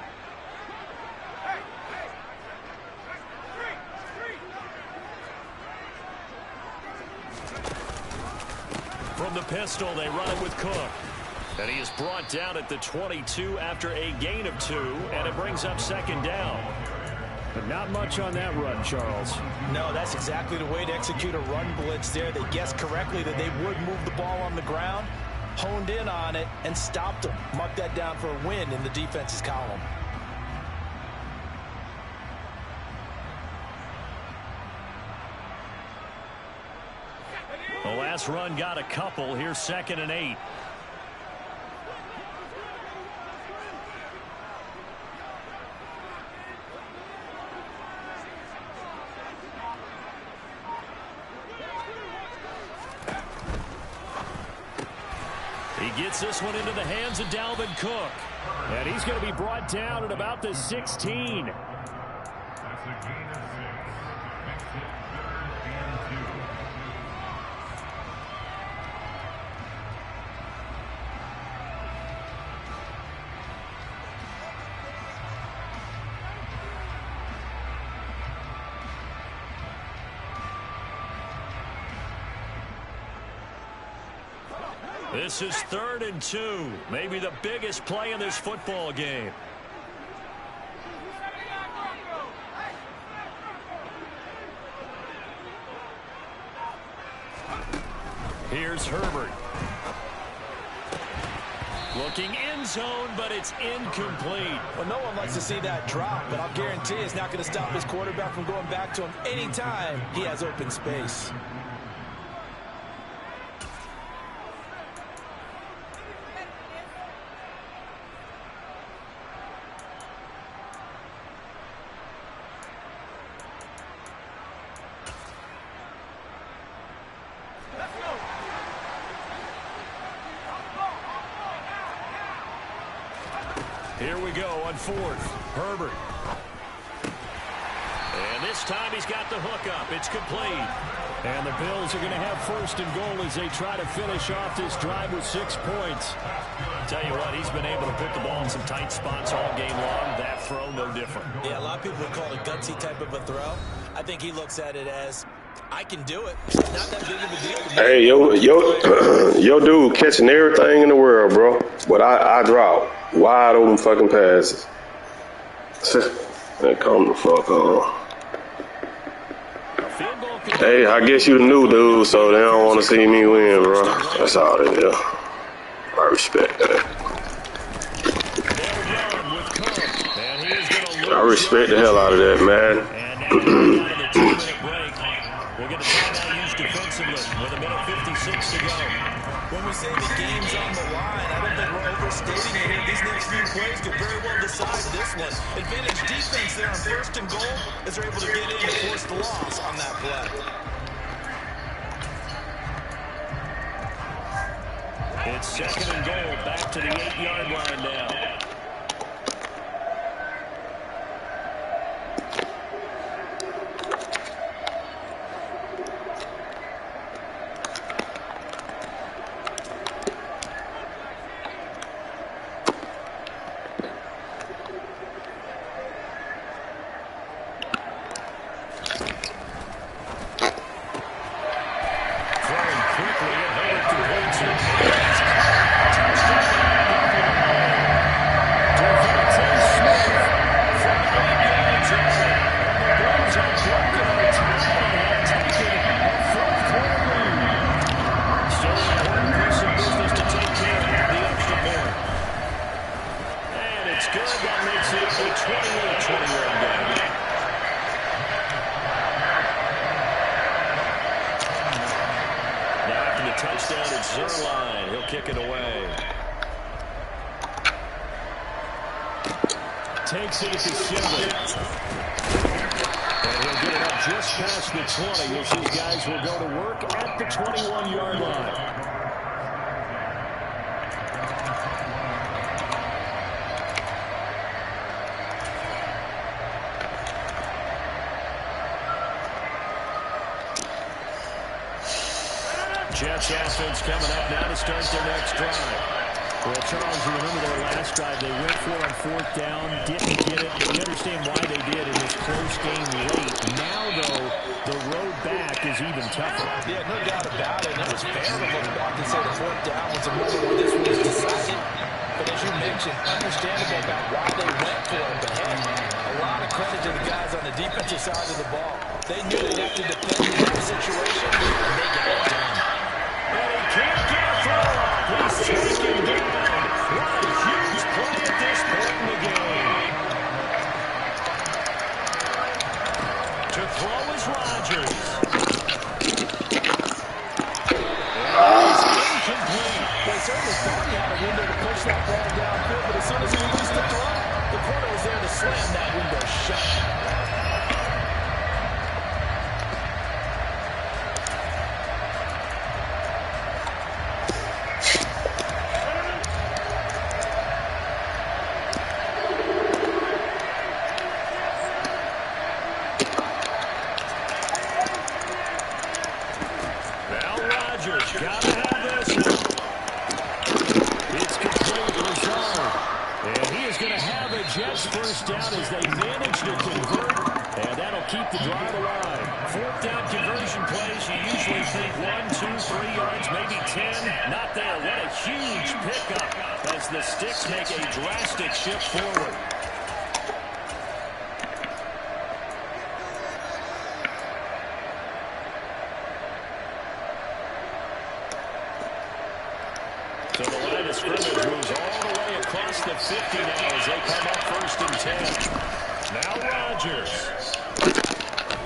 From the pistol, they run it with Cook. And he is brought down at the 22 after a gain of 2, and it brings up 2nd down. But not much on that run, Charles. No, that's exactly the way to execute a run blitz there. They guessed correctly that they would move the ball on the ground, honed in on it, and stopped them. Mark that down for a win in the defense's column. The last run got a couple. Here's 2nd and 8. He gets this one into the hands of Dalvin Cook. And he's going to be brought down at about the 16. This is 3rd and 2. Maybe the biggest play in this football game. Here's Herbert. Looking end zone, but it's incomplete. Well, no one likes to see that drop, but I'll guarantee it's not going to stop his quarterback from going back to him anytime he has open space. Here we go on 4th. Herbert. And this time he's got the hook up. It's complete. And the Bills are going to have 1st and goal as they try to finish off this drive with 6 points. Tell you what, he's been able to put the ball in some tight spots all game long. That throw, no different. Yeah, a lot of people would call it a gutsy type of a throw. I think he looks at it as, I can do it. Not that big of a deal. Hey, yo, dude catching everything in the world, bro. But I drop wide open fucking passes. Man, calm the fuck on. Hey, I guess you the new dude, so they don't want to see me win, bro. That's all it is. I respect that. I respect the hell out of that, man. We'll get a timeout used defensively with 1:56 to go. When we say the game's on the line, I don't think we're overstating it here. These next few plays could very well decide this one. Advantage defense there on 1st and goal as they're able to get in and force the loss on that play. It's 2nd and goal, back to the 8-yard line now. Takes it at the 7. And he'll get it up just past the 20 as these guys will go to work at the 21-yard line. Jets offense coming up now to start their next drive. Well, Charles, you remember their last drive. They went for it on 4th down, didn't get it. And you understand why they did in this close game late. Now, though, the road back is even tougher. Yeah, no doubt about it. And it was fair to look back and say the 4th down was a moment where this was decided. But as you mentioned, understandable about why they went for it. But hey, a lot of credit to the guys on the defensive side of the ball. They knew they'd have to defend in that situation, and they got it done. And he can't get a throw off. He's taken down. What a huge play at this point in the game. To throw is Rodgers. It's incomplete. They certainly thought he had a window to push that ball downfield, but as soon as he released the throw, the corner was there to slam that window shut. Gotta have this. It's complete. Lazard. And he is going to have a Jets first down as they manage to convert. And that'll keep the drive alive. 4th down conversion plays. You usually think 1, 2, 3 yards, maybe 10. Not there. What a huge pickup as the Sticks make a drastic shift forward. So the line of scrimmage moves all the way across the 50 now as they come up 1st and 10. Now Rodgers.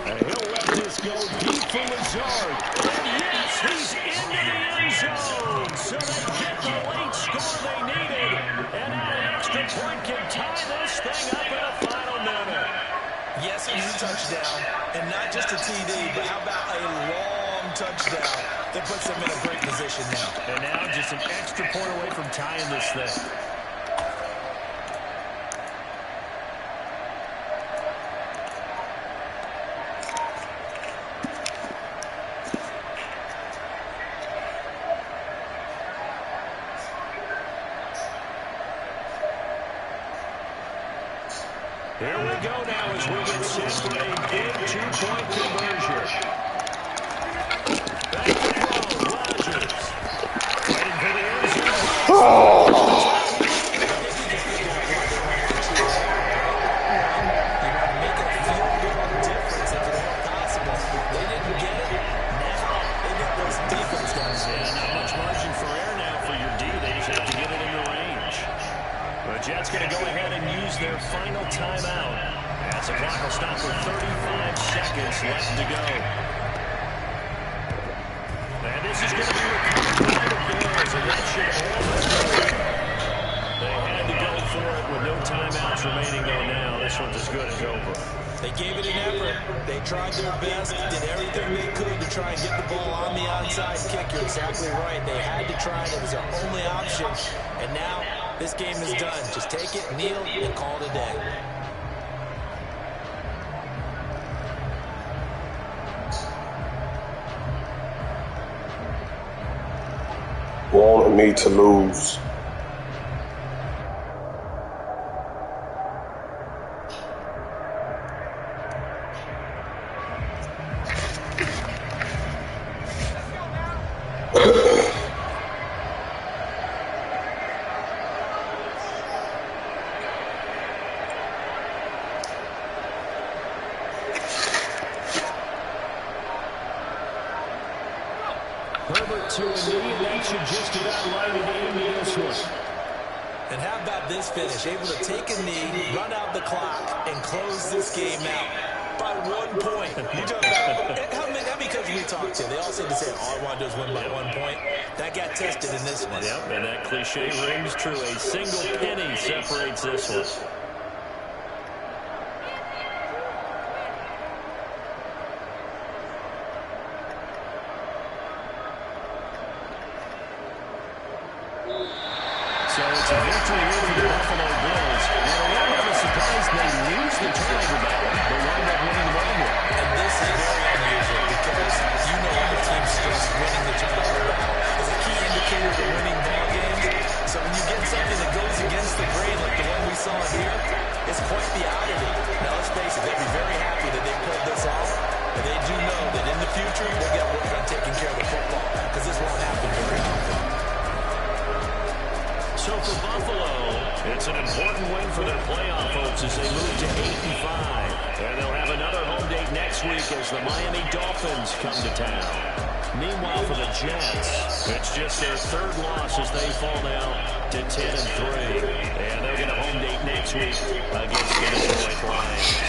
And he'll let this go deep for Lazard. And yes, he's into the end zone. So they get the late score they needed. And now an extra point can tie this thing up in the final minute. Yes, it was a touchdown. And not just a TD, but how about a long touchdown that puts them in a great position now. And now just an extra point away from tying this thing. Here we go now as we get set for a big 2-point conversion. Back to throw, Rodgers. Waiting for the end zone. You got to make a field goal difference if at all possible. They didn't get it. Now they get those defense guys. Yeah, not much margin for error now for your D. They just have to get it in the range. The Jets going to go ahead and use their final timeout as the clock will stop with 35 seconds left to go. And this is going to be recovered by the Bills, and that should almost do it. They had to go for it with no timeouts remaining, though now. This one's as good as over. They gave it an effort. They tried their best, did everything they could to try and get the ball on the onside kick. You're exactly right. They had to try it. It was their only option. And now this game is done. Just take it, kneel, and call it a day. Wanted me to lose. Herbert to a knee, and that should just about right it into this one. And how about this finish? Able to take a knee, run out the clock, and close this game out by 1 point. You talk about how many coaches we talked to? They all seem to say, all I want to do is win by 1 point. That got tested in this one. Yep, and that cliche rings true. A single penny separates this one. So it's a victory here for the Buffalo Bills. And a little bit of a surprise they lose the turnover battle, but wind up winning the ball game. And this is very unusual because you know when the team stress winning the turnover battle is a key indicator to winning ball games. So when you get something that goes against the grain like the one we saw here, it's quite the oddity. Now let's face it, they'd be very happy that they pulled this off, and they do know that in the future they'll get work on taking care of the football because this won't happen very often. So for Buffalo, it's an important win for their playoff hopes as they move to 8-5. And they'll have another home date next week as the Miami Dolphins come to town. Meanwhile, for the Jets, it's just their third loss as they fall now to 10-3. And they'll get a home date next week against the Detroit Lions.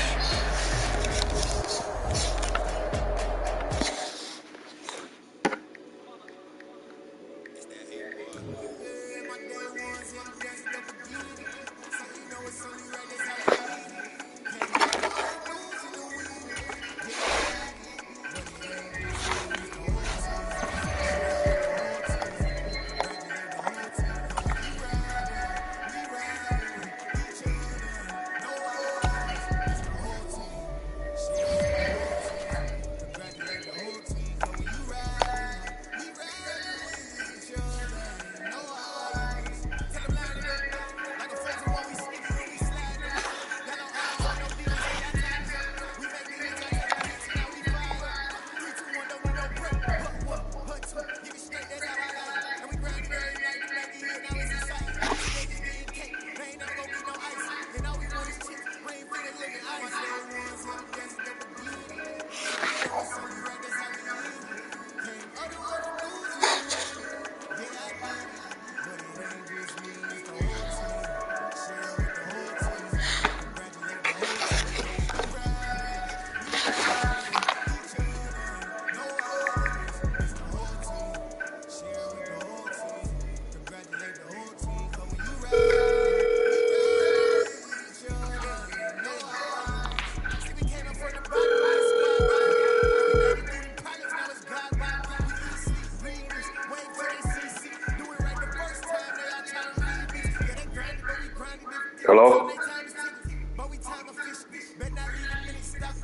Hello?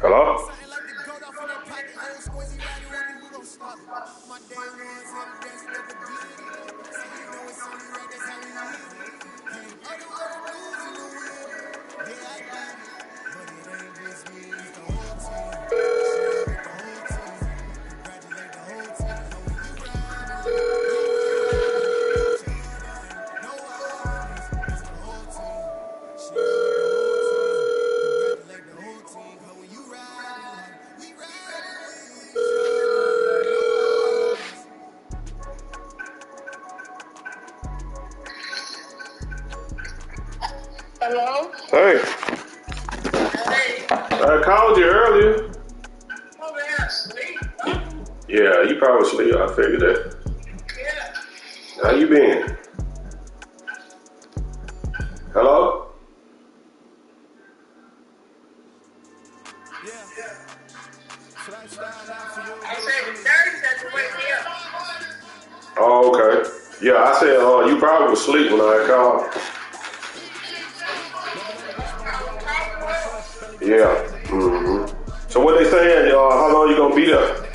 Hello? Hello? Hey. Hey. I called you earlier. Oh, man, sleep? Yeah, you probably sleep. I figured that. Yeah. How you been? Hello? I said, Thursday to wake me up. Oh, okay. Yeah, I said you probably was asleep when I called. Yeah. Mm-hmm. So what they saying? How long you gonna be there?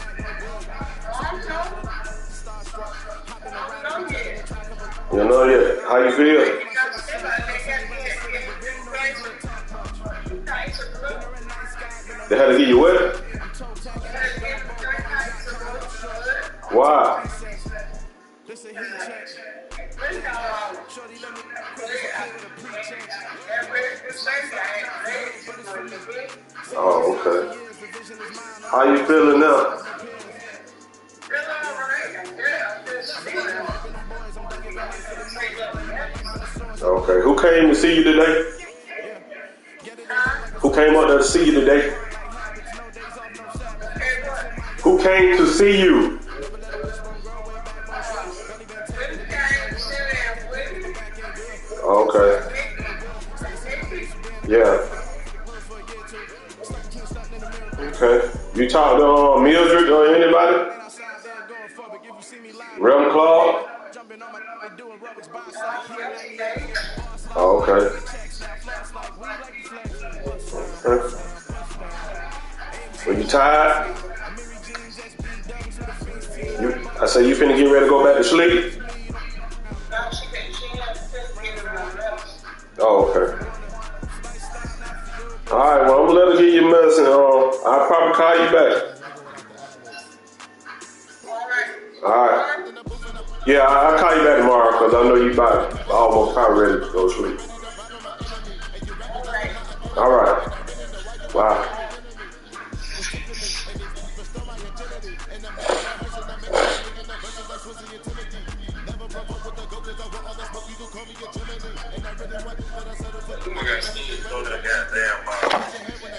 You know yet? How you feel? They had to give you what? Why? Oh, okay. How you feeling now? Okay. Who came to see you today? Who came up there to see you today? Who came to see you? Okay. Yeah. Okay. You talked to Mildred or anybody? Rem Claude? Oh, okay. Okay. When you tired? I say you finna get ready to go back to sleep? Oh, okay. Alright, well, I'm gonna let her get your medicine. I'll probably call you back. Alright. Yeah, I'll call you back tomorrow because I know you about almost probably ready to go to sleep. Alright. Wow.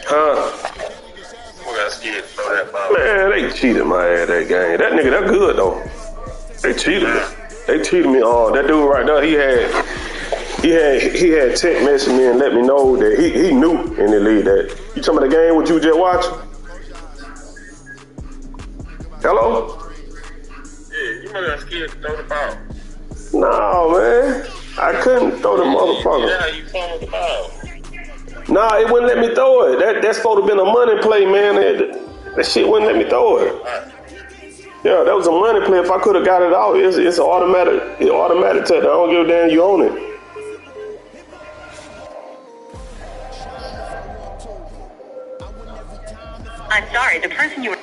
Huh? Man, they cheated my ass that game. That nigga, that good though. They cheated me. They cheated me. That dude right there, he had text messaged me and let me know that he knew in the league that. You talking about the game what you just watching? Hello? Yeah, you might have scared to throw the ball. No, man. I couldn't throw the motherfucker. Yeah, you fumbled the ball. Nah, it wouldn't let me throw it. That's supposed to have been a money play, man. That shit wouldn't let me throw it. Yeah, that was a money play. If I could have got it out, it's an automatic touch. I don't give a damn you own it. I'm sorry, the person you were...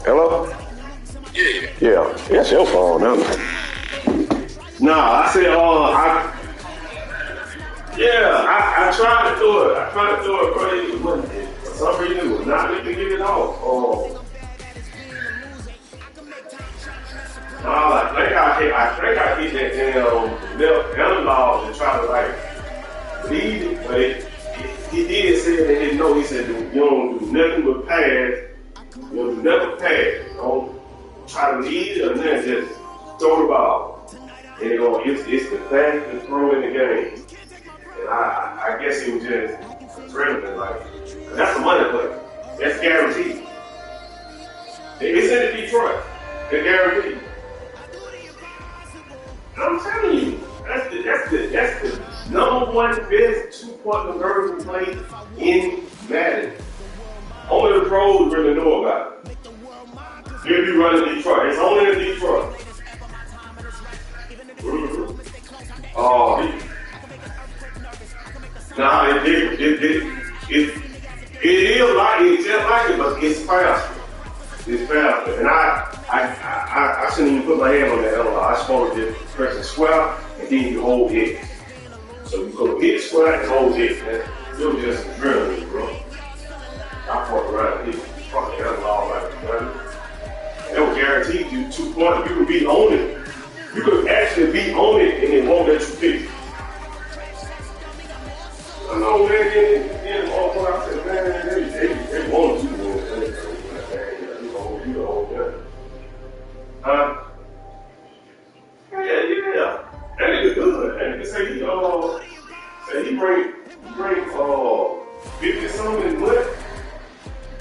Hello? Yeah. Yeah, that's your phone, huh? Nah, I said, I tried to do it. I tried to do it, but for some reason it was not letting me get it off. I think I hit that damn left analog and try to like lead it, but he did say that he know. He said you don't do nothing but pass. You don't do nothing but pass. Don't try to lead it or nothing. Just throw the ball. And it's the fastest throw in the game. And I guess he was just adrenaline, like that's a money play. That's guaranteed. Detroit. They're guaranteed. I'm telling you, that's the number one best 2-point conversion play in Madden. Only the pros really know about it. He'll be running Detroit. It's only in Detroit. Mm-hmm. Oh, it is like it's just like it, but it's faster. It's faster, and I shouldn't even put my hand on that. I supposed to just press the square and then you hold it. So you go hit square and hold it. Man. It was just adrenaline, bro. I fucked around and hit fucking analog like that. And it was guaranteed you 2 points. You could be on it. You could actually be on it and it won't let you pick. I know, man. Then I said, man, they wanted you to win. You the whole thing. Yeah. That nigga good. That nigga say he bring 50 something in what?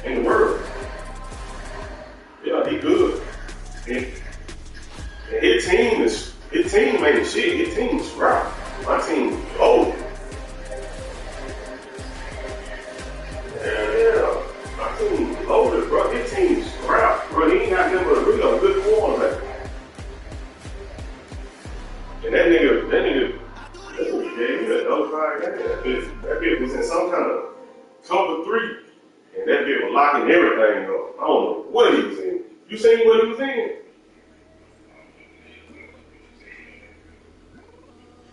In the world. Yeah, he good. And his team ain't shit. His team is scrap. My team is old. Yeah. My team is loaded, bro. His team is scrap, bro. He ain't got nothing but a really good quarterback. And that nigga, that bitch was in some kind of cover 3. And that bitch was locking everything up. I don't know what he was in. You seen what he was in?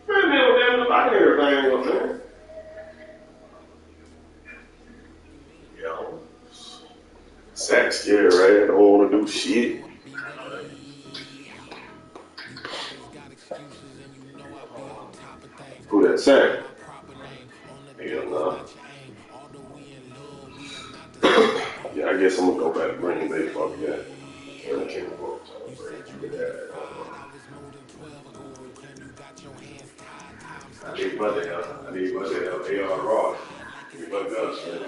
Man, they were damn locking everything up, man. Yo. Sack scary, right? I don't want to do shit. Who that sack? Hell no. Yeah, I guess I'm gonna go back to Green Bay fuck that. I need money out. AR Ross. Give me my guns, man.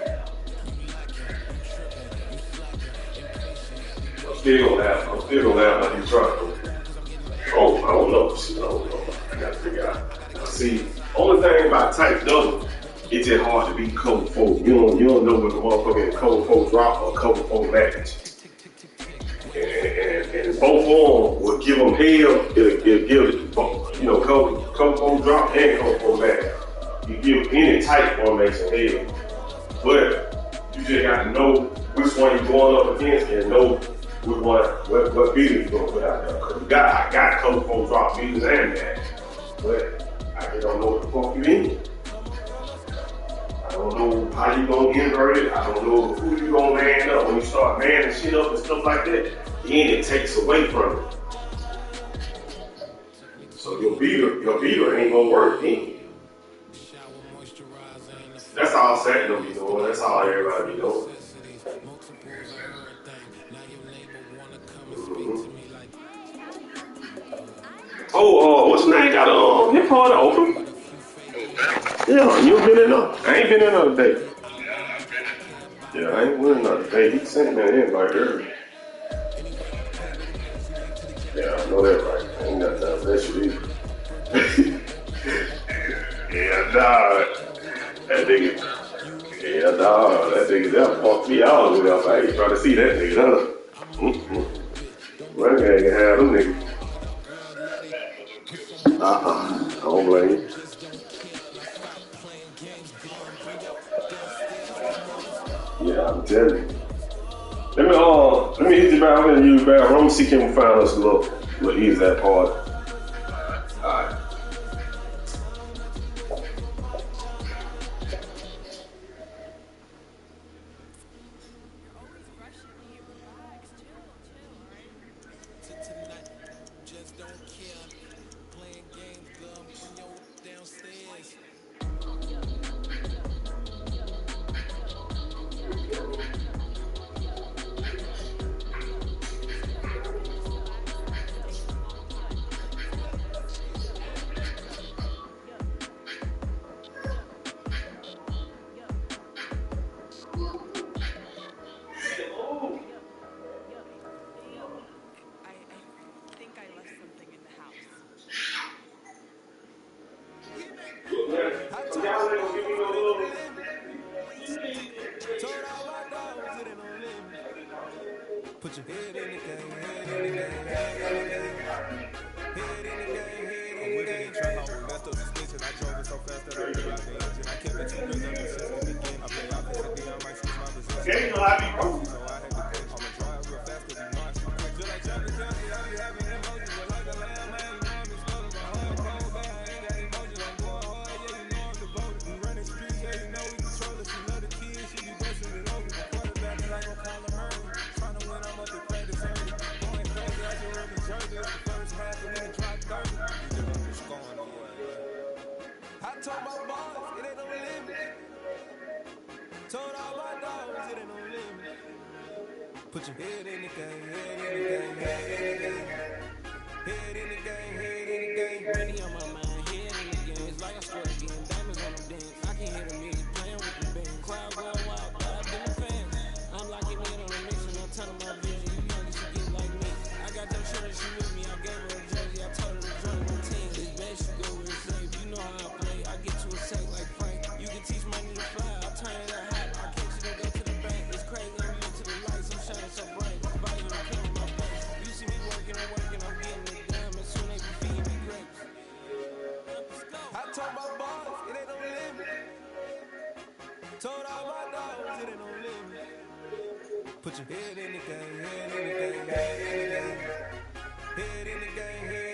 I'm still gonna have my Detroit. Oh, I don't know. I gotta figure out. See, only thing about type double, it's just hard to beat cover 4. You don't know what the motherfucker cover 4 drop or cover 4 match. And both of them will give them hell. It'll give it, cover 4 drop and cover 4 match. You give any type formation hell. But you just got to know which one you're going up against and know which one, what beater you're going to put out there. Because I got cover 4 drop beaters and match. But I just don't know what the fuck you in. I don't know how you gonna invert it. I don't know who you gonna man up. When you start manning shit up and stuff like that, then it takes away from it. So your beater ain't gonna work then. That's all Sack gonna be doing. That's all everybody be doing. Oh, what's the name? Got hip part open. Yeah, you been in there. I ain't been in there today. Yeah, I ain't been in there today. He sent me an invite earlier. Yeah, I know that right. I ain't got time for that shit either. Yeah, dog. That nigga, that fucked me out with that. I ain't trying to see that nigga, huh? Well, I ain't have them niggas. I don't blame you. Yeah, I'm telling you. Let me hit you back. I'm gonna use back. I'm gonna see if we can find us a little easy that part. Alright. Put your head in the game, head in the game, head in the game. Head in the game, head in the game. Money on my mind, head in the game. It's like I score again, diamonds on them dance. I can hear the music playing with the band. Crowd going wild, dive in the fans. I'm locking in on the mix and I'm telling my vision. You young, you should get like me. I got them shorty, she with me. I gave her a jersey, I told her to join my team. It's best you go where it's safe. You know how I play. I get to a sack like Frank. You can teach money to fly. I'll turn it up hot. I catch it and go to the bank. It's crazy, I'm used to the lights. I'm shining so bright. Body on killing my face. You see me working, I'm getting it done. And soon they be feeding me grapes. I told my boss, it ain't no limit. Told all my dogs, it ain't no limit. Put your head in the game, head in the game, head in the game. Head in the game, head